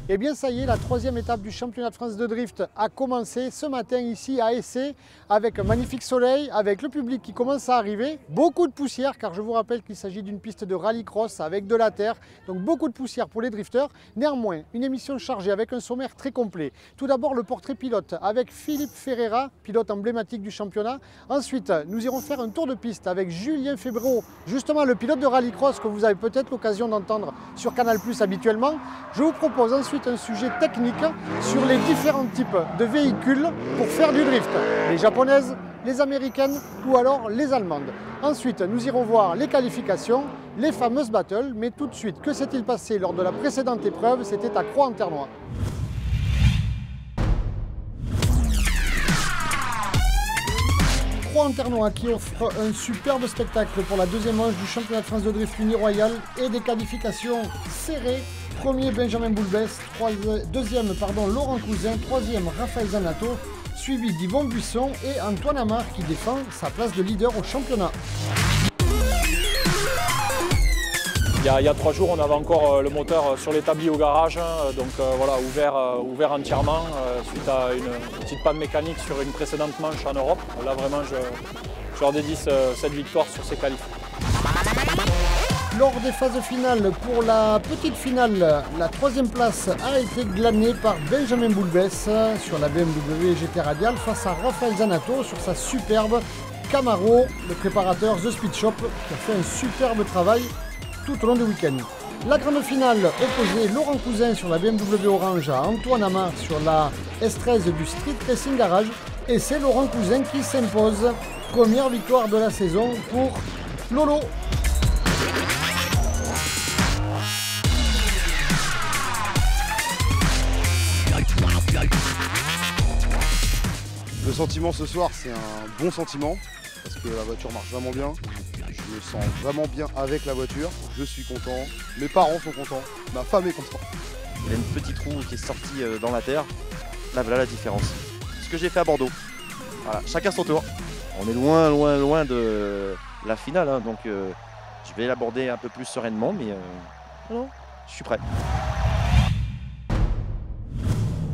Eh bien ça y est, la troisième étape du championnat de France de drift a commencé ce matin ici à Essé, avec un magnifique soleil, avec le public qui commence à arriver. Beaucoup de poussière, car je vous rappelle qu'il s'agit d'une piste de rallycross avec de la terre, donc beaucoup de poussière pour les drifters. Néanmoins, une émission chargée avec un sommaire très complet. Tout d'abord le portrait pilote avec Philippe Ferreira, pilote emblématique du championnat. Ensuite, nous irons faire un tour de piste avec Julien Febreau, justement le pilote de rallycross que vous avez peut-être l'occasion d'entendre sur Canal+ habituellement. Je vous propose ensuite un sujet technique sur les différents types de véhicules pour faire du drift. Les japonaises, les américaines ou alors les allemandes. Ensuite, nous irons voir les qualifications, les fameuses battles. Mais tout de suite, que s'est-il passé lors de la précédente épreuve? C'était à Croix-en-Ternois. Croix-en-Ternois qui offre un superbe spectacle pour la deuxième manche du championnat de France de drift Uni-Royal et des qualifications serrées. Premier Benjamin Boulbès, deuxième Laurent Cousin, troisième Raphaël Zanato, suivi d'Yvon Buisson et Antoine Amar qui défend sa place de leader au championnat. Il y a 3 jours, on avait encore le moteur sur l'établi au garage, donc voilà, ouvert entièrement suite à une petite panne mécanique sur une précédente manche en Europe. Là vraiment, je leur dédie cette victoire sur ces qualifs. Lors des phases finales, pour la petite finale, la troisième place a été glanée par Benjamin Boulbès sur la BMW GT Radial face à Raphaël Zanato sur sa superbe Camaro, le préparateur The Speed Shop qui a fait un superbe travail tout au long du week-end. La grande finale opposait Laurent Cousin sur la BMW Orange à Antoine Amar sur la S13 du Street Racing Garage et c'est Laurent Cousin qui s'impose. Première victoire de la saison pour Lolo. Le sentiment ce soir, c'est un bon sentiment parce que la voiture marche vraiment bien. Je me sens vraiment bien avec la voiture. Je suis content, mes parents sont contents, ma femme est contente. Il y a une petite roue qui est sortie dans la terre. Là, voilà la différence. Ce que j'ai fait à Bordeaux. Voilà, chacun son tour. On est loin de la finale, hein, donc je vais l'aborder un peu plus sereinement, mais non, je suis prêt.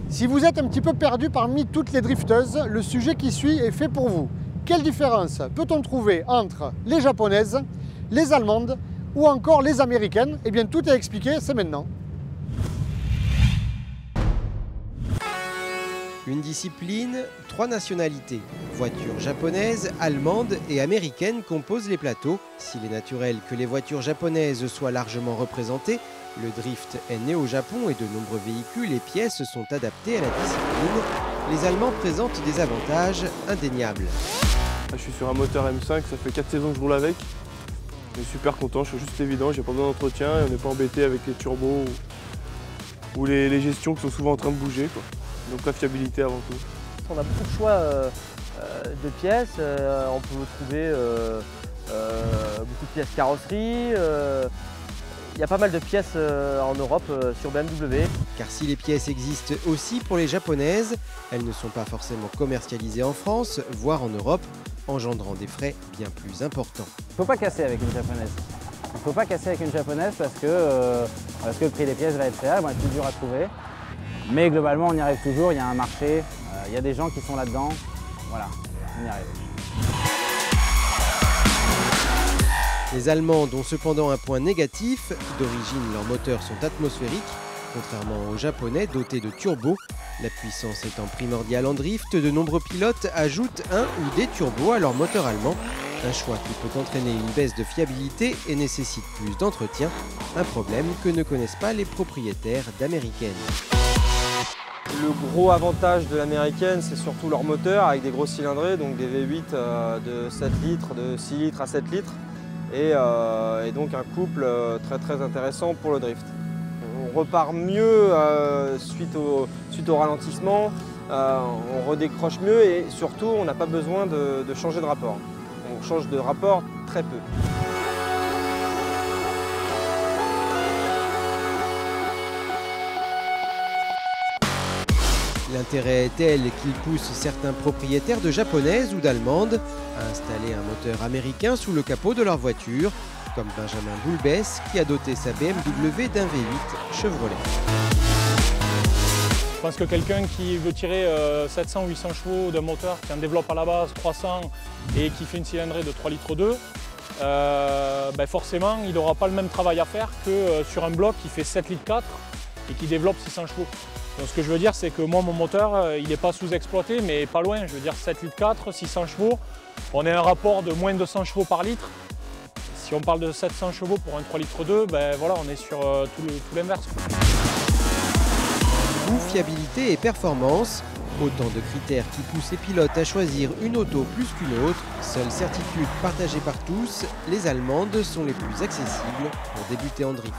Si vous êtes un petit peu perdu parmi toutes les drifteuses, le sujet qui suit est fait pour vous. Quelle différence peut-on trouver entre les japonaises, les allemandes ou encore les américaines? Eh bien tout est expliqué, c'est maintenant. Une discipline, 3 nationalités. Voitures japonaises, allemandes et américaines composent les plateaux. S'il est naturel que les voitures japonaises soient largement représentées, le drift est né au Japon et de nombreux véhicules et pièces sont adaptés à la discipline. Les Allemands présentent des avantages indéniables. Je suis sur un moteur M5, ça fait 4 saisons que je roule avec. Je suis super content, je suis juste évident, j'ai pas besoin d'entretien et on n'est pas embêté avec les turbos ou les gestions qui sont souvent en train de bouger, quoi. Donc la fiabilité avant tout. On a beaucoup de choix de pièces, on peut trouver beaucoup de pièces carrosserie. Il y a pas mal de pièces en Europe sur BMW. Car si les pièces existent aussi pour les japonaises, elles ne sont pas forcément commercialisées en France, voire en Europe, engendrant des frais bien plus importants. Il ne faut pas casser avec une japonaise. Il ne faut pas casser avec une japonaise parce que le prix des pièces va être cher, va être plus dur à trouver. Mais globalement, on y arrive toujours, il y a un marché, il y a des gens qui sont là-dedans. Voilà, on y arrive. Les Allemandes ont cependant un point négatif. D'origine, leurs moteurs sont atmosphériques, contrairement aux Japonais dotés de turbos. La puissance étant primordiale en drift, de nombreux pilotes ajoutent un ou des turbos à leur moteur allemand. Un choix qui peut entraîner une baisse de fiabilité et nécessite plus d'entretien. Un problème que ne connaissent pas les propriétaires d'américaines. Le gros avantage de l'américaine, c'est surtout leur moteur avec des gros cylindrés, donc des V8 de 7 litres, de 6 litres à 7 litres. Et donc un couple très intéressant pour le drift. On repart mieux suite au ralentissement, on redécroche mieux et surtout on n'a pas besoin de changer de rapport. On change de rapport très peu. L'intérêt est tel qu'il pousse certains propriétaires de japonaises ou d'allemandes à installer un moteur américain sous le capot de leur voiture, comme Benjamin Boulbès qui a doté sa BMW d'un V8 Chevrolet. Je pense que quelqu'un qui veut tirer 700-800 chevaux d'un moteur, qui en développe à la base 300 et qui fait une cylindrée de 3,2 litres, forcément il n'aura pas le même travail à faire que sur un bloc qui fait 7,4 litres et qui développe 600 chevaux. Donc ce que je veux dire, c'est que moi mon moteur il n'est pas sous-exploité, mais pas loin. Je veux dire 7,4 litres, 600 chevaux, on est à un rapport de moins de 200 chevaux par litre. Si on parle de 700 chevaux pour un 3,2 litres, voilà, on est sur tout l'inverse. Coût, fiabilité et performance, autant de critères qui poussent les pilotes à choisir une auto plus qu'une autre. Seule certitude partagée par tous, les Allemandes sont les plus accessibles pour débuter en drift.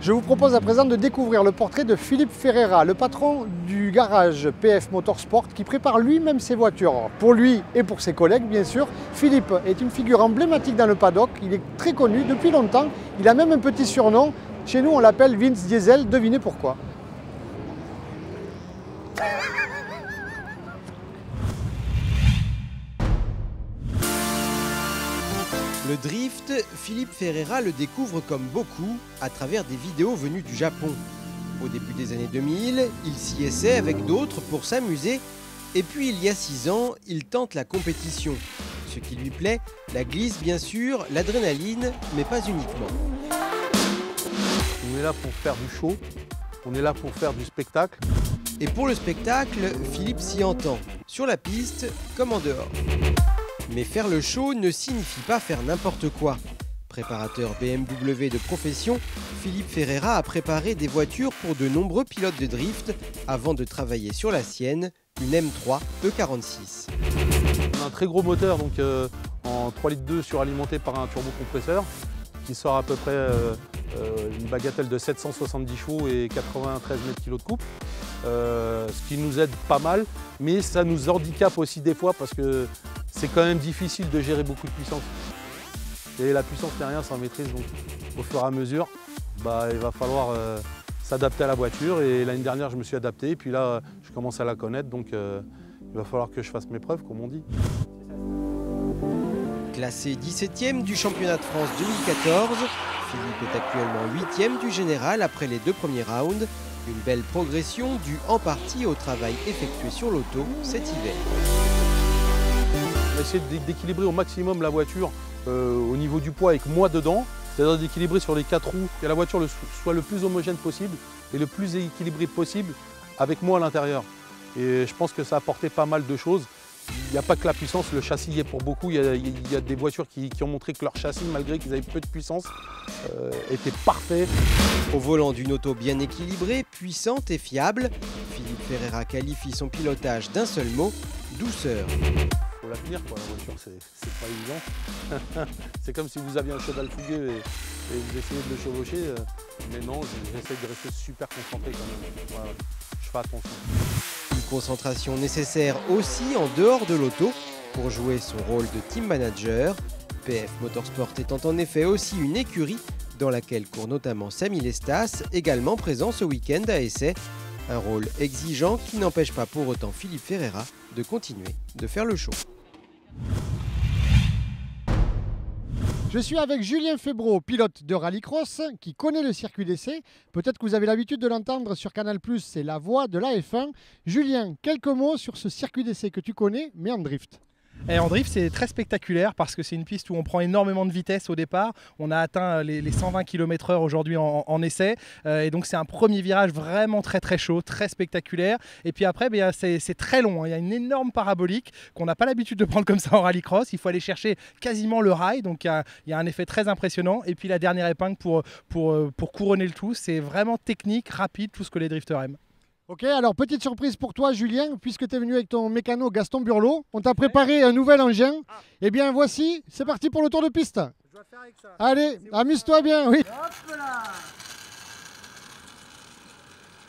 Je vous propose à présent de découvrir le portrait de Philippe Ferreira, le patron du garage PF Motorsport qui prépare lui-même ses voitures. Pour lui et pour ses collègues bien sûr, Philippe est une figure emblématique dans le paddock, il est très connu depuis longtemps, il a même un petit surnom, chez nous on l'appelle Vince Diesel, devinez pourquoi. Le drift, Philippe Ferreira le découvre comme beaucoup à travers des vidéos venues du Japon. Au début des années 2000, il s'y essaie avec d'autres pour s'amuser. Et puis il y a 6 ans, il tente la compétition. Ce qui lui plaît, la glisse bien sûr, l'adrénaline, mais pas uniquement. On est là pour faire du show, on est là pour faire du spectacle. Et pour le spectacle, Philippe s'y entend, sur la piste comme en dehors. Mais faire le show ne signifie pas faire n'importe quoi. Préparateur BMW de profession, Philippe Ferreira a préparé des voitures pour de nombreux pilotes de drift avant de travailler sur la sienne, une M3 E46. On a un très gros moteur donc en 3,2 litres suralimenté par un turbocompresseur qui sort à peu près une bagatelle de 770 chevaux et 93 mètres-kg de couple. Ce qui nous aide pas mal, mais ça nous handicape aussi des fois parce que c'est quand même difficile de gérer beaucoup de puissance. Et la puissance n'est rien sans maîtrise, donc au fur et à mesure, il va falloir s'adapter à la voiture. Et l'année dernière, je me suis adapté, et puis là, je commence à la connaître, donc il va falloir que je fasse mes preuves, comme on dit. Classé 17e du championnat de France 2014, Philippe est actuellement 8e du général après les 2 premiers rounds. Une belle progression due en partie au travail effectué sur l'auto cet hiver. On va essayer d'équilibrer au maximum la voiture au niveau du poids avec moi dedans, c'est-à-dire d'équilibrer sur les 4 roues, que la voiture soit le plus homogène possible et le plus équilibré possible avec moi à l'intérieur. Et je pense que ça a apporté pas mal de choses. Il n'y a pas que la puissance, le châssis y est pour beaucoup. Il y a des voitures qui ont montré que leur châssis, malgré qu'ils avaient peu de puissance, était parfait. Au volant d'une auto bien équilibrée, puissante et fiable, Philippe Ferreira qualifie son pilotage d'un seul mot, douceur. Il faut la tenir, quoi, la voiture, c'est pas évident. C'est comme si vous aviez un cheval fougueux et vous essayez de le chevaucher. Mais non, j'essaie de rester super concentré quand même. Voilà, je fais attention. Une concentration nécessaire aussi en dehors de l'auto pour jouer son rôle de team manager. PF Motorsport étant en effet aussi une écurie dans laquelle court notamment Samy Lestas, également présent ce week-end à Essay. Un rôle exigeant qui n'empêche pas pour autant Philippe Ferreira de continuer de faire le show. Je suis avec Julien Febvreau, pilote de rallycross, qui connaît le circuit d'essai. Peut-être que vous avez l'habitude de l'entendre sur Canal+, c'est la voix de la F1. Julien, quelques mots sur ce circuit d'essai que tu connais, mais en drift. Et en drift, c'est très spectaculaire parce que c'est une piste où on prend énormément de vitesse au départ. On a atteint les 120 km/h aujourd'hui en essai. Et donc, c'est un premier virage vraiment très chaud, très spectaculaire. Et puis après, c'est très long. Il y a une énorme parabolique qu'on n'a pas l'habitude de prendre comme ça en rallycross. Il faut aller chercher quasiment le rail. Donc, il y a un effet très impressionnant. Et puis, la dernière épingle pour couronner le tout, c'est vraiment technique, rapide, tout ce que les drifters aiment. Ok, alors petite surprise pour toi Julien, puisque tu es venu avec ton mécano Gaston Burlot, on t'a préparé un nouvel engin. Eh bien voici, c'est parti pour le tour de piste. Je dois faire avec ça. Allez, amuse-toi bien, oui. Hop là.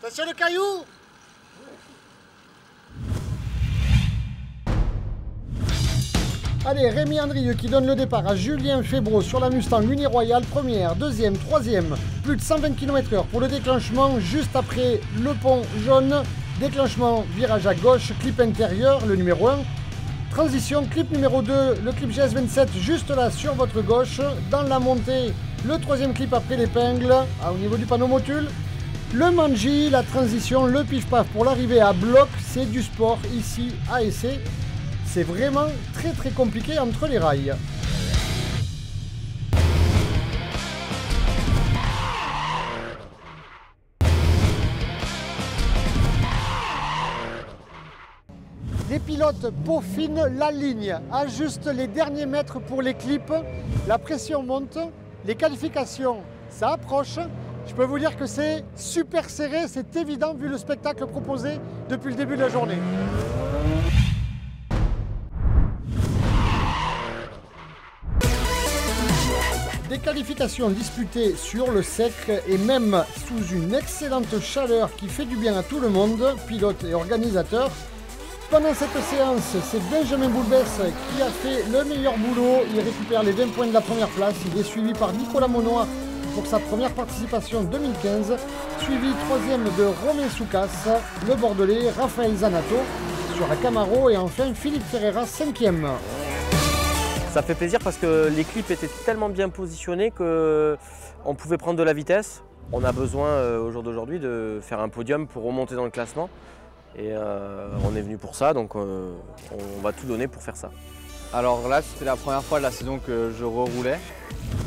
Attention le caillou. Allez, Rémi Andrieux qui donne le départ à Julien Febvreau sur la Mustang Uniroyale, première, deuxième, troisième, plus de 120 km/h pour le déclenchement, juste après le pont jaune, déclenchement, virage à gauche, clip intérieur, le numéro 1. Transition, clip numéro 2, le clip GS27 juste là sur votre gauche. Dans la montée, le troisième clip après l'épingle, au niveau du panneau motule. Le manji, la transition, le pif-paf pour l'arrivée à bloc, c'est du sport ici à Essé. C'est vraiment très compliqué entre les rails. Les pilotes peaufinent la ligne, ajustent les derniers mètres pour les clips, la pression monte, les qualifications, ça approche. Je peux vous dire que c'est super serré, c'est évident vu le spectacle proposé depuis le début de la journée. Des qualifications disputées sur le sec et même sous une excellente chaleur qui fait du bien à tout le monde, pilotes et organisateurs. Pendant cette séance, c'est Benjamin Boulbès qui a fait le meilleur boulot. Il récupère les 20 points de la première place. Il est suivi par Nicolas Monnoy pour sa première participation 2015. Suivi troisième de Romain Soukas, le Bordelais, Raphaël Zanato sur la Camaro et enfin Philippe Ferreira 5e. Ça fait plaisir parce que les clips étaient tellement bien positionnés qu'on pouvait prendre de la vitesse. On a besoin au jour d'aujourd'hui de faire un podium pour remonter dans le classement. Et on est venu pour ça, donc on va tout donner pour faire ça. Alors là, c'était la première fois de la saison que je reroulais.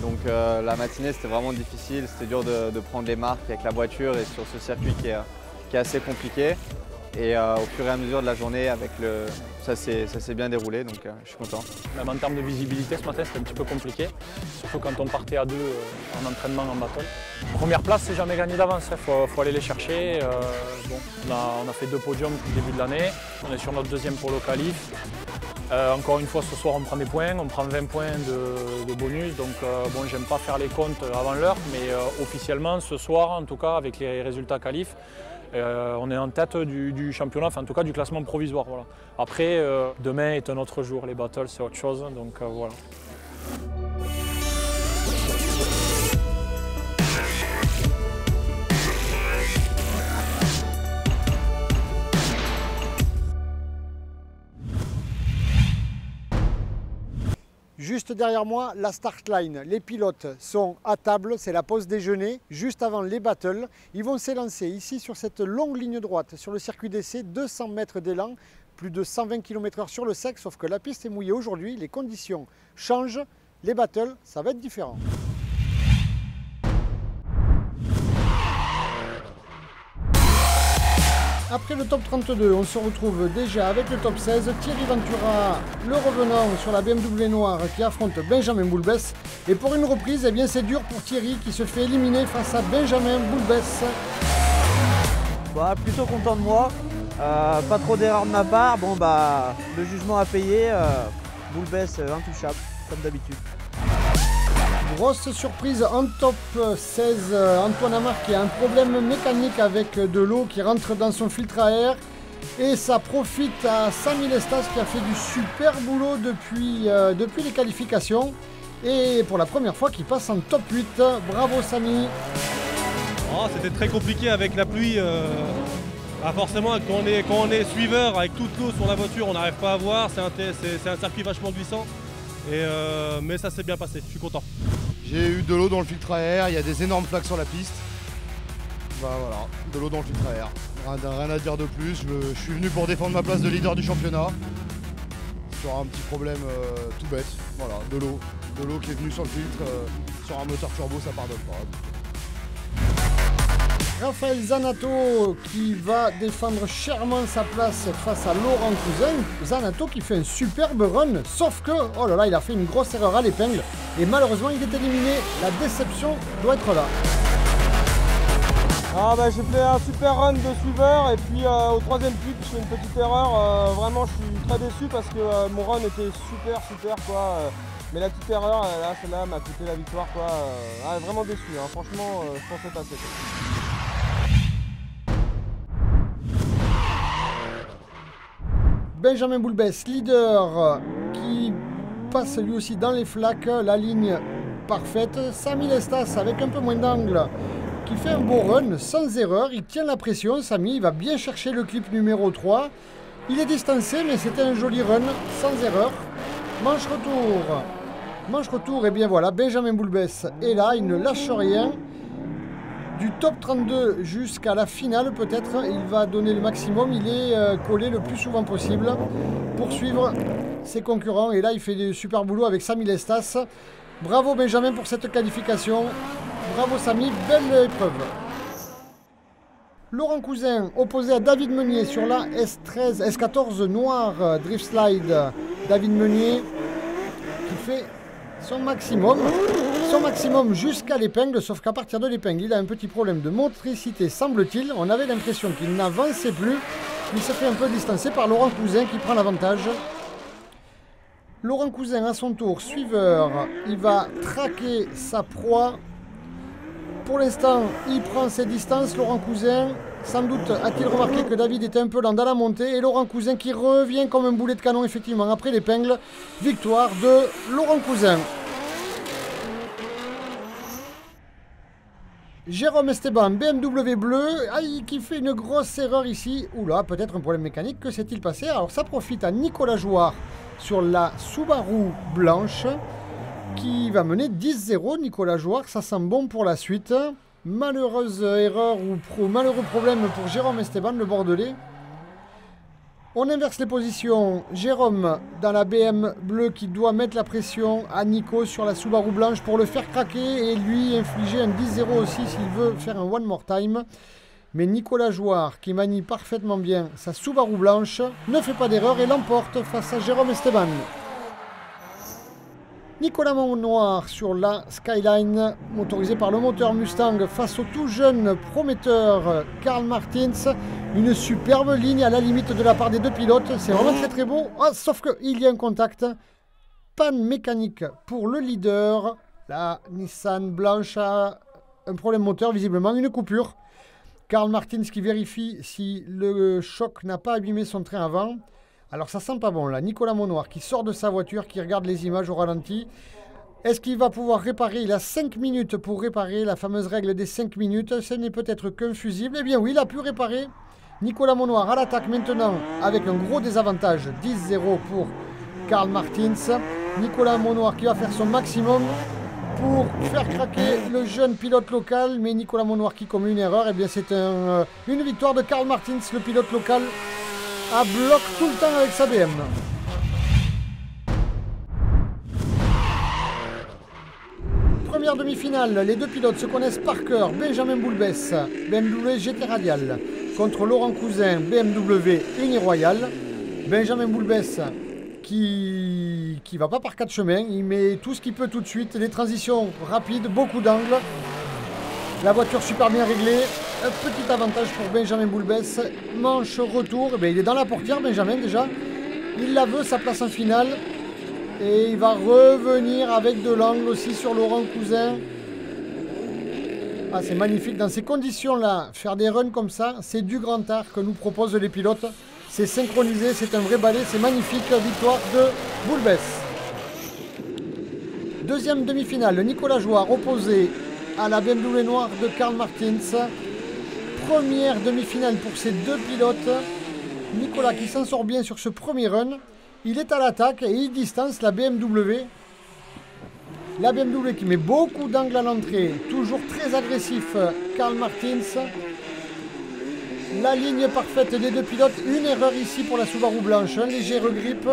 Donc la matinée, c'était vraiment difficile. C'était dur de prendre les marques avec la voiture et sur ce circuit qui est assez compliqué. Et au fur et à mesure de la journée, ça s'est bien déroulé, donc je suis content. Même en termes de visibilité, ce matin, c'était un petit peu compliqué, surtout quand on partait à deux en entraînement en battle. Première place, c'est jamais gagné d'avance, il faut aller les chercher. Bon, on a fait 2 podiums depuis le début de l'année, on est sur notre 2e polo qualif. Encore une fois, ce soir, on prend des points, on prend 20 points de bonus, donc bon, j'aime pas faire les comptes avant l'heure, mais officiellement, ce soir, en tout cas, avec les résultats qualifs, on est en tête du championnat, enfin en tout cas du classement provisoire. Voilà. Après, demain est un autre jour, les battles c'est autre chose, donc voilà. Juste derrière moi, la start line. Les pilotes sont à table, c'est la pause déjeuner, juste avant les battles. Ils vont s'élancer ici sur cette longue ligne droite, sur le circuit d'essai, 200 mètres d'élan, plus de 120 km/h sur le sec, sauf que la piste est mouillée aujourd'hui, les conditions changent, les battles, ça va être différent. Après le top 32, on se retrouve déjà avec le top 16. Thierry Ventura, le revenant sur la BMW noire qui affronte Benjamin Boulbès. Et pour une reprise, eh bien c'est dur pour Thierry qui se fait éliminer face à Benjamin Boulbès. Bah, plutôt content de moi. Pas trop d'erreurs de ma part. Bon bah le jugement à payer. Boulbès intouchable, comme d'habitude. Grosse surprise en top 16, Antoine Amar qui a un problème mécanique avec de l'eau qui rentre dans son filtre à air. Et ça profite à Samy Lestas qui a fait du super boulot depuis les qualifications. Et pour la première fois qui passe en top 8. Bravo Samy. Oh, c'était très compliqué avec la pluie. Forcément quand on est suiveur avec toute l'eau sur la voiture, on n'arrive pas à voir. C'est un circuit vachement glissant. Mais ça s'est bien passé, je suis content. J'ai eu de l'eau dans le filtre à air, il y a des énormes flaques sur la piste. Bah voilà, de l'eau dans le filtre à air. Rien à dire de plus, je suis venu pour défendre ma place de leader du championnat. Sur un petit problème tout bête, voilà, de l'eau qui est venue sur le filtre, sur un moteur turbo, ça pardonne pas. Raphaël Zanato qui va défendre chèrement sa place face à Laurent Cousin. Zanato qui fait un superbe run, sauf que, oh là là, il a fait une grosse erreur à l'épingle et malheureusement il est éliminé. La déception doit être là. Ah bah, j'ai fait un super run de suiveur et puis au 3e clip je fais une petite erreur. Vraiment je suis très déçu parce que mon run était super quoi. Mais la petite erreur, là, celle-là m'a coûté la victoire quoi. Vraiment déçu, hein. Franchement je pensais passer. Benjamin Boulbès, leader, qui passe lui aussi dans les flaques, la ligne parfaite. Samy Lestas avec un peu moins d'angle, qui fait un beau run sans erreur. Il tient la pression, Samy, il va bien chercher le clip numéro 3. Il est distancé, mais c'était un joli run, sans erreur. Manche retour. Manche retour, et bien voilà, Benjamin Boulbès est là, il ne lâche rien. Du top 32 jusqu'à la finale peut-être, il va donner le maximum, il est collé le plus souvent possible pour suivre ses concurrents. Et là il fait du super boulot avec Samy Lestas. Bravo Benjamin pour cette qualification, bravo Samy, belle épreuve. Laurent Cousin opposé à David Meunier sur la S13, S14 noire drift slide. David Meunier qui fait son maximum jusqu'à l'épingle, sauf qu'à partir de l'épingle, il a un petit problème de motricité, semble-t-il. On avait l'impression qu'il n'avançait plus. Il se fait un peu distancer par Laurent Cousin qui prend l'avantage. Laurent Cousin à son tour, suiveur, il va traquer sa proie. Pour l'instant, il prend ses distances, Laurent Cousin. Sans doute a-t-il remarqué que David était un peu lent dans la montée. Et Laurent Cousin qui revient comme un boulet de canon, effectivement, après l'épingle. Victoire de Laurent Cousin. Jérôme Esteban, BMW bleu, qui fait une grosse erreur ici. Oula, peut-être un problème mécanique. Que s'est-il passé? Alors ça profite à Nicolas Jouard sur la Subaru blanche qui va mener 10-0. Nicolas Jouard, ça sent bon pour la suite. Malheureuse erreur ou malheureux problème pour Jérôme Esteban, le Bordelais. On inverse les positions. Jérôme dans la BM bleue qui doit mettre la pression à Nico sur la Subaru blanche pour le faire craquer et lui infliger un 10-0 aussi s'il veut faire un one more time. Mais Nicolas Jouard qui manie parfaitement bien sa Subaru blanche ne fait pas d'erreur et l'emporte face à Jérôme Esteban. Nicolas Monnoir sur la Skyline, motorisé par le moteur Mustang face au tout jeune prometteur Karl Martins. Une superbe ligne à la limite de la part des deux pilotes, c'est vraiment très très beau. Oh, sauf qu'il y a un contact, panne mécanique pour le leader. La Nissan blanche a un problème moteur, visiblement une coupure. Karl Martins qui vérifie si le choc n'a pas abîmé son train avant. Alors ça sent pas bon là, Nicolas Monnoir qui sort de sa voiture, qui regarde les images au ralenti. Est-ce qu'il va pouvoir réparer? Il a 5 minutes pour réparer, la fameuse règle des 5 minutes. Ce n'est peut-être qu'un fusible. Eh bien oui, il a pu réparer. Nicolas Monnoir à l'attaque maintenant avec un gros désavantage. 10-0 pour Karl Martins. Nicolas Monnoir qui va faire son maximum pour faire craquer le jeune pilote local. Mais Nicolas Monnoir qui commet une erreur. Eh bien c'est une victoire de Karl Martins, le pilote local. À bloc tout le temps avec sa BM. Première demi-finale, les deux pilotes se connaissent par cœur. Benjamin Boulbès, BMW GT Radial, contre Laurent Cousin, BMW Uniroyal. Benjamin Boulbès qui va pas par quatre chemins, il met tout ce qu'il peut tout de suite, les transitions rapides, beaucoup d'angles. La voiture super bien réglée. Un petit avantage pour Benjamin Boulbès. Manche retour. Eh bien, il est dans la portière, Benjamin, déjà. Il la veut, sa place en finale. Et il va revenir avec de l'angle aussi sur Laurent Cousin. Ah, c'est magnifique. Dans ces conditions-là, faire des runs comme ça, c'est du grand art que nous proposent les pilotes. C'est synchronisé, c'est un vrai balai. C'est magnifique. Victoire de Boulbès. Deuxième demi-finale. Nicolas Jouard opposé à la BMW noire de Karl Martins. Première demi-finale pour ces deux pilotes. Nicolas qui s'en sort bien sur ce premier run. Il est à l'attaque et il distance la BMW. La BMW qui met beaucoup d'angles à l'entrée. Toujours très agressif, Karl Martins. La ligne parfaite des deux pilotes. Une erreur ici pour la Subaru blanche. Un léger regrip.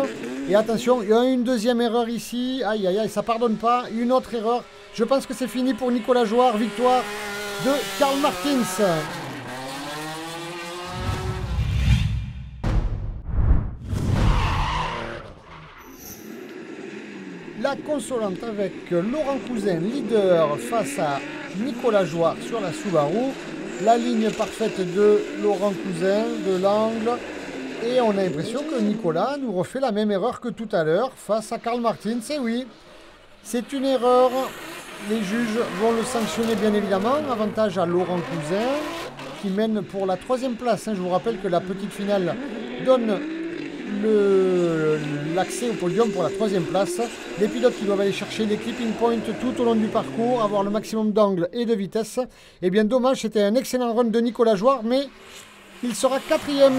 Et attention, il y a une deuxième erreur ici. Aïe, aïe, aïe, ça pardonne pas. Une autre erreur. Je pense que c'est fini pour Nicolas Jouard. Victoire de Karl Martins. La consolante avec Laurent Cousin, leader, face à Nicolas Jouard sur la Subaru. La ligne parfaite de Laurent Cousin, de l'angle. Et on a l'impression que Nicolas nous refait la même erreur que tout à l'heure face à Karl Martins. Et oui, c'est une erreur. Les juges vont le sanctionner bien évidemment. Avantage à Laurent Cousin qui mène pour la 3e place. Je vous rappelle que la petite finale donne l'accès au podium pour la 3e place. Les pilotes qui doivent aller chercher les clipping points tout au long du parcours, avoir le maximum d'angle et de vitesse. Et bien dommage, c'était un excellent run de Nicolas Jouard, mais il sera 4e.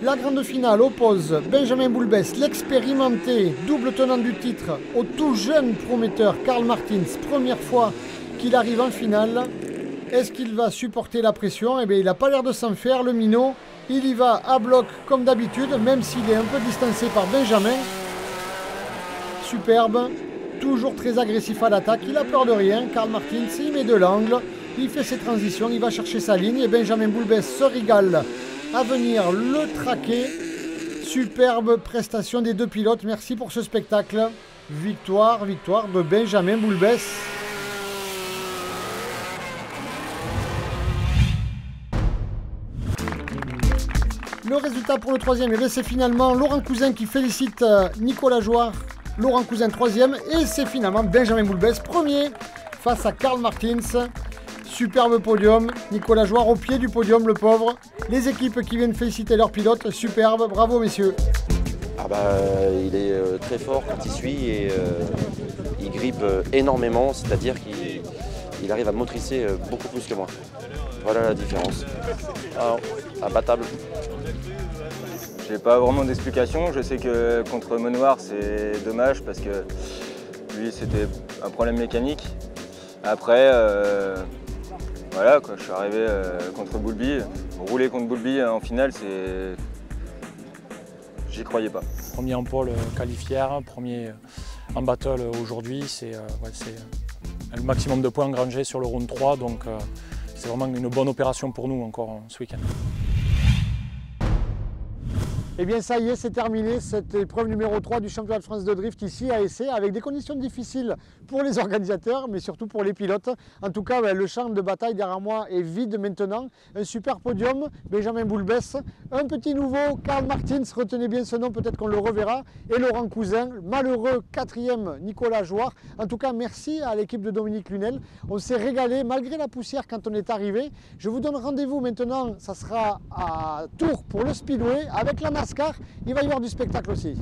La grande finale oppose Benjamin Boulbès, l'expérimenté double tenant du titre, au tout jeune prometteur Karl Martins, première fois qu'il arrive en finale. Est-ce qu'il va supporter la pression? Eh bien, il n'a pas l'air de s'en faire, le minot. Il y va à bloc comme d'habitude, même s'il est un peu distancé par Benjamin. Superbe, toujours très agressif à l'attaque, il n'a peur de rien. Karl Martins, il met de l'angle, il fait ses transitions, il va chercher sa ligne et Benjamin Boulbès se régale à venir le traquer. Superbe prestation des deux pilotes, merci pour ce spectacle. Victoire de Benjamin Boulbès. Le résultat pour le troisième, c'est finalement Laurent Cousin qui félicite Nicolas Jouard. Laurent Cousin troisième et c'est finalement Benjamin Boulbès premier face à Karl Martins. Superbe podium, Nicolas Jouard au pied du podium, le pauvre. Les équipes qui viennent féliciter leurs pilotes, superbe, bravo messieurs. Ah bah, il est très fort quand il suit et il grippe énormément, c'est-à-dire qu'il arrive à motricer beaucoup plus que moi. Voilà la différence. Alors, imbattable. J'ai pas vraiment d'explication. Je sais que contre Monoir c'est dommage parce que lui c'était un problème mécanique. Après, voilà quoi, je suis arrivé contre Boulby. Rouler contre Boulby en finale, c'est. J'y croyais pas. Premier en pôle qualifière, premier en battle aujourd'hui, c'est le maximum de points engrangés sur le round 3, donc c'est vraiment une bonne opération pour nous encore ce week-end. Et bien ça y est, c'est terminé cette épreuve numéro 3 du championnat de France de drift ici à Essé, avec des conditions difficiles pour les organisateurs, mais surtout pour les pilotes. En tout cas, le champ de bataille derrière moi est vide maintenant. Un super podium, Benjamin Boulbès. Un petit nouveau, Karl Martins, retenez bien ce nom, peut-être qu'on le reverra. Et Laurent Cousin, malheureux 4e, Nicolas Jouard. En tout cas, merci à l'équipe de Dominique Lunel. On s'est régalé malgré la poussière quand on est arrivé. Je vous donne rendez-vous maintenant, ça sera à Tours pour le Speedway avec la NASCAR. Il va y avoir du spectacle aussi.